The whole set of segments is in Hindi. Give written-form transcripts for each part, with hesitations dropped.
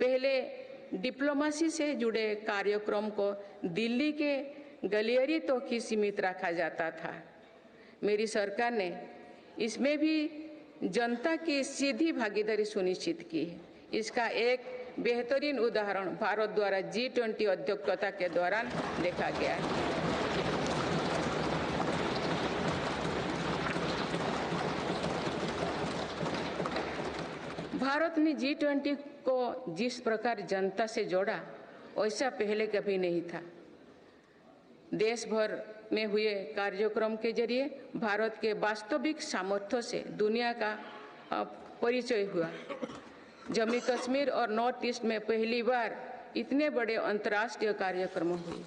पहले डिप्लोमेसी से जुड़े कार्यक्रम को दिल्ली के गलियारे तक ही सीमित रखा जाता था। मेरी सरकार ने इसमें भी जनता की सीधी भागीदारी सुनिश्चित की है। इसका एक बेहतरीन उदाहरण भारत द्वारा G20 अध्यक्षता के दौरान देखा गया है। भारत ने G20 को जिस प्रकार जनता से जोड़ा, वैसा पहले कभी नहीं था। देश भर में हुए कार्यक्रम के जरिए भारत के वास्तविक सामर्थ्य से दुनिया का परिचय हुआ। जम्मू कश्मीर और नॉर्थ ईस्ट में पहली बार इतने बड़े अंतर्राष्ट्रीय कार्यक्रम हुए।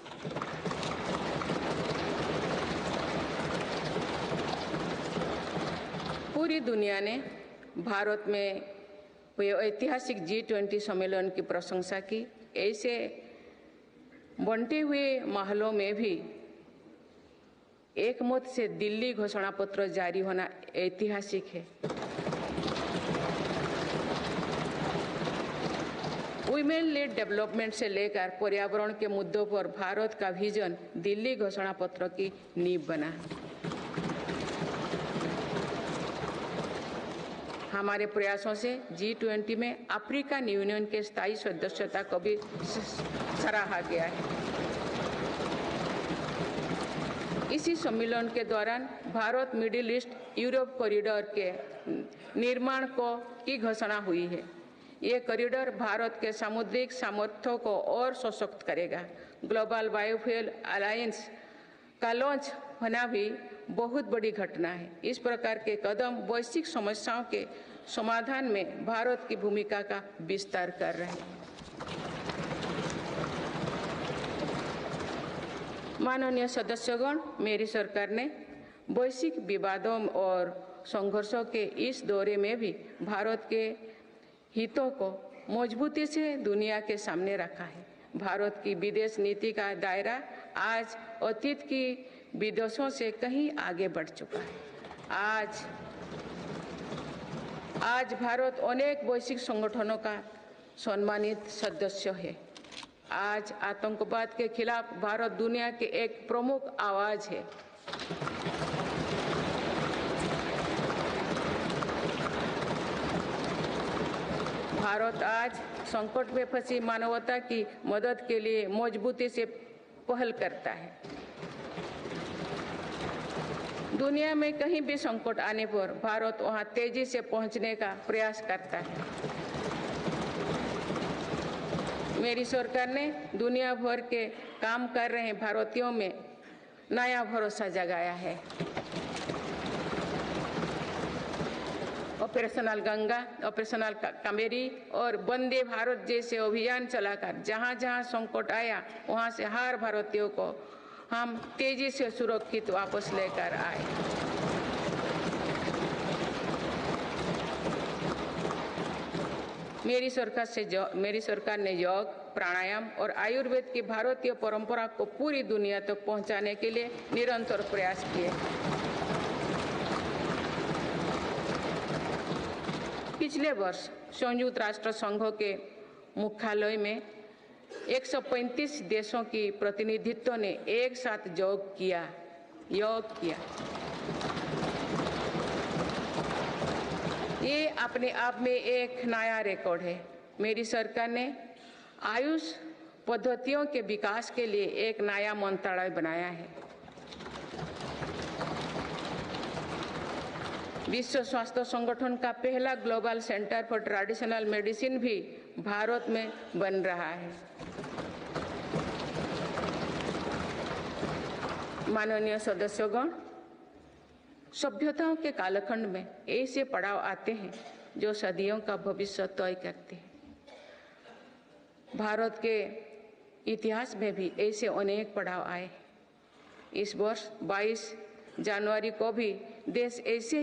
पूरी दुनिया ने भारत में ऐतिहासिक G20 सम्मेलन की प्रशंसा की। ऐसे बंटे हुए माहौलों में भी एक मत से दिल्ली घोषणा पत्र जारी होना ऐतिहासिक है। वुमेन लेड डेवलपमेंट से लेकर पर्यावरण के मुद्दों पर भारत का विजन दिल्ली घोषणा पत्र की नींव बना। हमारे प्रयासों से G20 में अफ्रीकन यूनियन के स्थायी सदस्यता को भी सराहा गया है। इसी सम्मेलन के दौरान Bharat middle east Europe corridor के निर्माण की घोषणा हुई है। ये कॉरिडोर भारत के सामुद्रिक सामर्थ्य को और सशक्त करेगा। ग्लोबल बायोफ्यूल अलायंस का लॉन्च होना भी बहुत बड़ी घटना है। इस प्रकार के कदम वैश्विक समस्याओं के समाधान में भारत की भूमिका का विस्तार कर रहे हैं। माननीय सदस्यगण, मेरी सरकार ने वैश्विक विवादों और संघर्षों के इस दौरे में भी भारत के हितों को मजबूती से दुनिया के सामने रखा है। भारत की विदेश नीति का दायरा आज अतीत की विदेशों से कहीं आगे बढ़ चुका है। आज भारत अनेक वैश्विक संगठनों का सम्मानित सदस्य है। आज आतंकवाद के खिलाफ भारत दुनिया के एक प्रमुख आवाज है। भारत आज संकट में फंसी मानवता की मदद के लिए मजबूती से पहल करता है। दुनिया में कहीं भी संकट आने पर भारत वहां तेजी से पहुंचने का प्रयास करता है। मेरी सरकार ने दुनिया भर के काम कर रहे भारतीयों में नया भरोसा जगाया है। ऑपरेशनल गंगा, ऑपरेशनल कावेरी और वंदे भारत जैसे अभियान चलाकर जहां जहां संकट आया वहां से हर भारतीयों को हम तेजी से सुरक्षित वापस लेकर आए। मेरी सरकार ने योग, प्राणायाम और आयुर्वेद की भारतीय परंपरा को पूरी दुनिया तक पहुंचाने के लिए निरंतर प्रयास किए। पिछले वर्ष संयुक्त राष्ट्र संघ के मुख्यालय में 135 देशों की प्रतिनिधित्व ने एक साथ योग किया। ये अपने आप में एक नया रिकॉर्ड है। मेरी सरकार ने आयुष पद्धतियों के विकास के लिए एक नया मंत्रालय बनाया है। विश्व स्वास्थ्य संगठन का पहला global centre for traditional medicine भी भारत में बन रहा है। माननीय सदस्यगण, सभ्यताओं के कालखंड में ऐसे पड़ाव आते हैं जो सदियों का भविष्य तय करते हैं। भारत के इतिहास में भी ऐसे अनेक पड़ाव आए। इस वर्ष 22 जनवरी को भी देश ऐसे